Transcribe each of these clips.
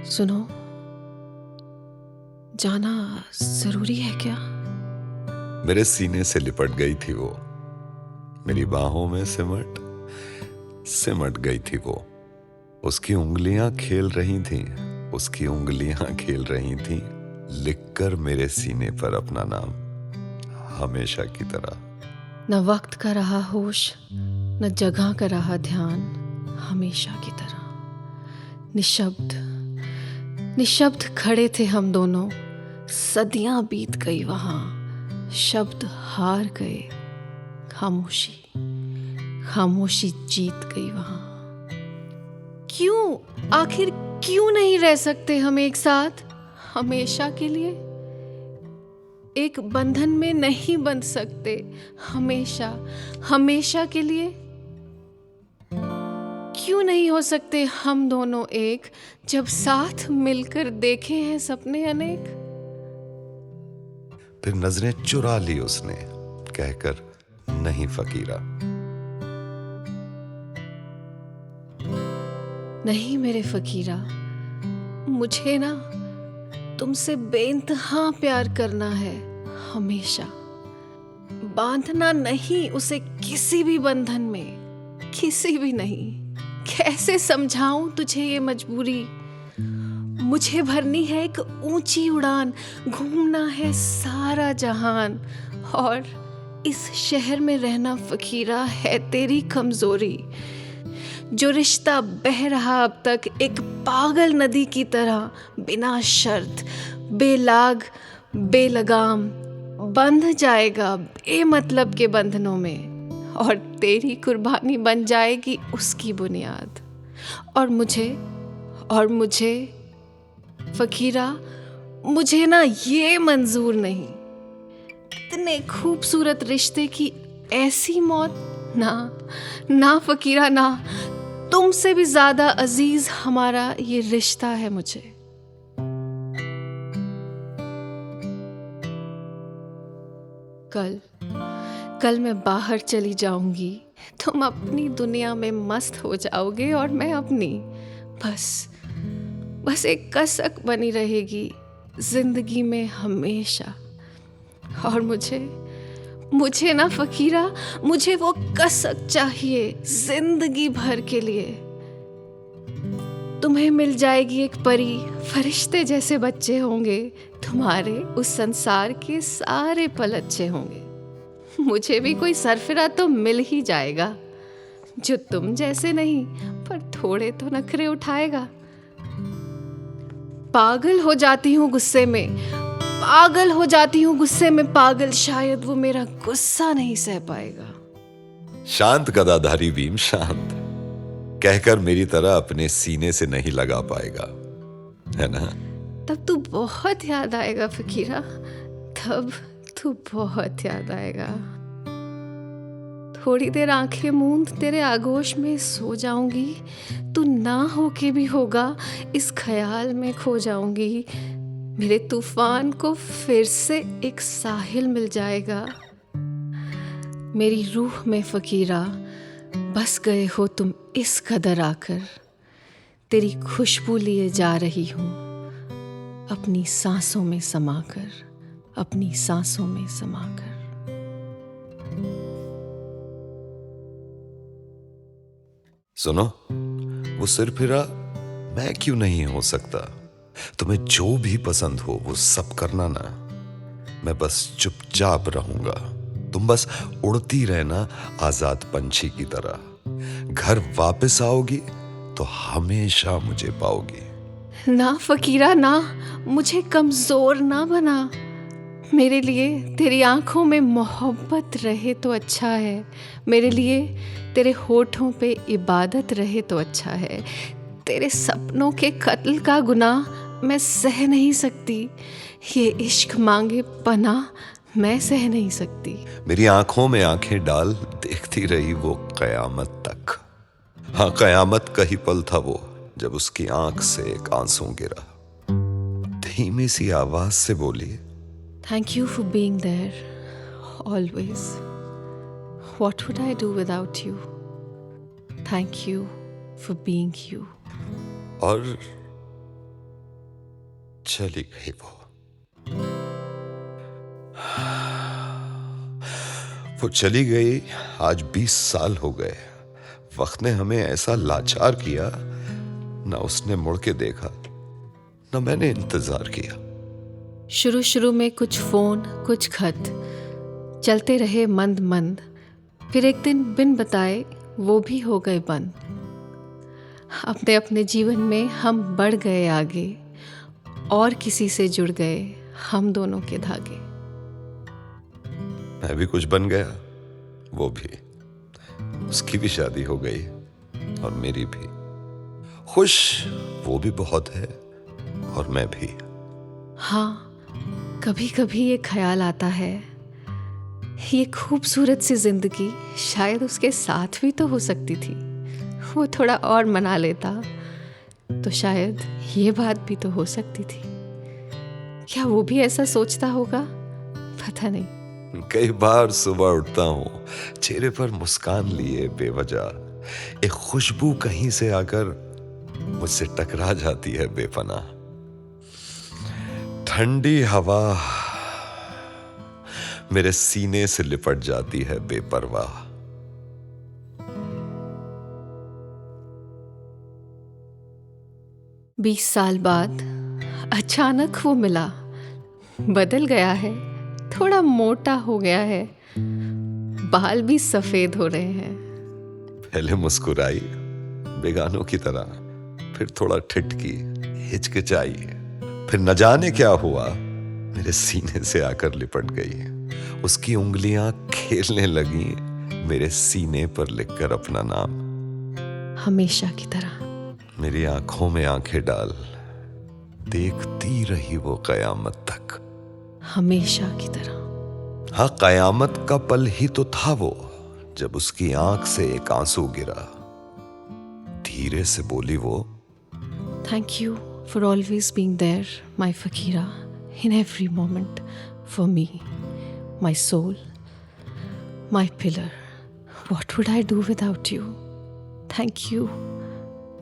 सुनो, जाना जरूरी है क्या? मेरे सीने से लिपट गई थी वो, मेरी बाहों में सिमट सिमट गई थी वो। उसकी उंगलियां खेल रही थीं, उसकी उंगलियां खेल रही थीं, लिखकर मेरे सीने पर अपना नाम, हमेशा की तरह। न वक्त का रहा होश, न जगह का रहा ध्यान, हमेशा की तरह। निशब्द निशब्द खड़े थे हम दोनों, सदियां बीत गई वहां, शब्द हार गए, खामोशी खामोशी जीत गई वहां। क्यों, आखिर क्यों नहीं रह सकते हम एक साथ हमेशा के लिए? एक बंधन में नहीं बंध सकते हमेशा हमेशा के लिए? क्यों नहीं हो सकते हम दोनों एक, जब साथ मिलकर देखे हैं सपने अनेक? फिर नजरें चुरा ली उसने, कहकर नहीं फकीरा। नहीं मेरे फकीरा, मुझे ना तुमसे बेइंतहा प्यार करना है हमेशा। बांधना नहीं उसे किसी भी बंधन में, किसी भी नहीं। कैसे समझाऊं तुझे ये मजबूरी? मुझे भरनी है एक ऊंची उड़ान, घूमना है सारा जहान, और इस शहर में रहना फकीरा है तेरी कमजोरी। जो रिश्ता बह रहा अब तक एक पागल नदी की तरह, बिना शर्त, बेलाग, बेलगाम, बंध जाएगा बेमतलब के बंधनों में, और तेरी कुर्बानी बन जाएगी उसकी बुनियाद। और मुझे फकीरा, मुझे ना ये मंजूर नहीं। इतने खूबसूरत रिश्ते की ऐसी मौत, ना ना फकीरा ना। तुमसे भी ज्यादा अजीज हमारा ये रिश्ता है मुझे। कल मैं बाहर चली जाऊंगी, तुम अपनी दुनिया में मस्त हो जाओगे और मैं अपनी। बस एक कसक बनी रहेगी जिंदगी में हमेशा। और मुझे ना फकीरा, मुझे वो कसक चाहिए जिंदगी भर के लिए। तुम्हें मिल जाएगी एक परी, फरिश्ते जैसे बच्चे होंगे, तुम्हारे उस संसार के सारे पल अच्छे होंगे। मुझे भी कोई सरफिरा तो मिल ही जाएगा, जो तुम जैसे नहीं पर थोड़े तो नखरे उठाएगा। पागल हो जाती हूँ गुस्से में, पागल हो जाती हूँ गुस्से में पागल, शायद वो मेरा गुस्सा नहीं सह पाएगा। शांत गदाधारी भीम शांत, कहकर मेरी तरह अपने सीने से नहीं लगा पाएगा, है ना? तब तू बहुत याद आएगा फकीरा, तब तू बहुत याद आएगा। थोड़ी देर आंखें मूंद तेरे आगोश में सो जाऊंगी, तू ना होके भी होगा इस ख्याल में खो जाऊंगी। मेरे तूफान को फिर से एक साहिल मिल जाएगा। मेरी रूह में फकीरा बस गए हो तुम इस कदर आकर, तेरी खुशबू लिए जा रही हूँ अपनी सांसों में समाकर, अपनी सांसों में समाकर। सुनो, वो सिरफिरा मैं क्यों नहीं हो सकता? तुम्हें जो भी पसंद हो वो सब करना ना, मैं बस चुपचाप रहूंगा। तुम बस उड़ती रहना आजाद पंछी की तरह। घर वापस आओगी तो हमेशा मुझे पाओगी। ना फकीरा ना, मुझे कमजोर ना बना। मेरे लिए तेरी आंखों में मोहब्बत रहे तो अच्छा है, मेरे लिए तेरे होठों पे इबादत रहे तो अच्छा है। तेरे सपनों के कत्ल का गुनाह मैं सह नहीं सकती, ये इश्क मांगे पनाह मैं सह नहीं सकती। मेरी आंखों में आंखें डाल देखती रही वो कयामत तक। हाँ, कयामत का ही पल था वो, जब उसकी आंख से एक आंसू गिरा। धीमी सी आवाज से बोली, Thank you for being there, always. What would I do without you? Thank you for being you. और चली गई वो चली गई। आज 20 साल हो गए। वक्त ने हमें ऐसा लाचार किया, ना उसने मुड़ के देखा, ना मैंने इंतजार किया। शुरू शुरू में कुछ फोन, कुछ खत चलते रहे मंद मंद, फिर एक दिन बिन बताए वो भी हो गए बंद। अपने अपने जीवन में हम बढ़ गए आगे, और किसी से जुड़ गए हम दोनों के धागे। मैं भी कुछ बन गया, वो भी। उसकी भी शादी हो गई और मेरी भी। खुश वो भी बहुत है और मैं भी। हाँ, कभी कभी ये ख्याल आता है, ये खूबसूरत सी जिंदगी शायद उसके साथ भी तो हो सकती थी। वो थोड़ा और मना लेता तो शायद ये बात भी तो हो सकती थी। क्या वो भी ऐसा सोचता होगा? पता नहीं। कई बार सुबह उठता हूँ, चेहरे पर मुस्कान लिए बेवजह। एक खुशबू कहीं से आकर मुझसे टकरा जाती है बेपनाह। ठंडी हवा मेरे सीने से लिपट जाती है बेपरवाह। 20 साल बाद अचानक वो मिला। बदल गया है, थोड़ा मोटा हो गया है, बाल भी सफेद हो रहे हैं। पहले मुस्कुराई बेगानों की तरह, फिर थोड़ा ठिठकी, हिचकिचाई, फिर न जाने क्या हुआ मेरे सीने से आकर लिपट गई। उसकी उंगलियां खेलने लगी मेरे सीने पर लिखकर अपना नाम। हमेशा की तरह। मेरी आंखों में आंखें डाल देखती रही वो कयामत तक। हमेशा की तरह। हाँ, कयामत का पल ही तो था वो, जब उसकी आंख से एक आंसू गिरा। धीरे से बोली वो, thank you for always being there my Fakira, in every moment for me, my soul, my pillar. What would I do without you? Thank you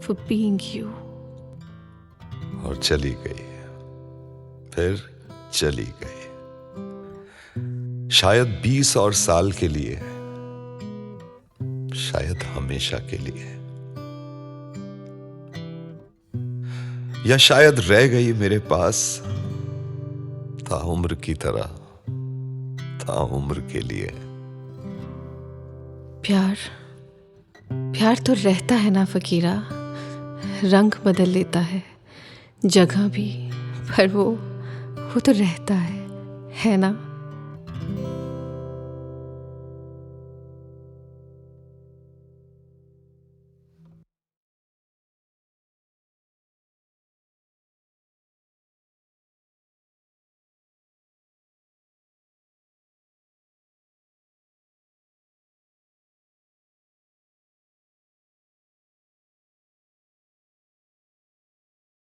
for being you. और चली गई, फिर चली गई। शायद 20 और साल के लिए, शायद हमेशा के लिए, या शायद रह गई मेरे पास ताउम्र की तरह, ताउम्र के लिए। प्यार तो रहता है ना फकीरा, रंग बदल लेता है, जगह भी, पर वो तो रहता है ना?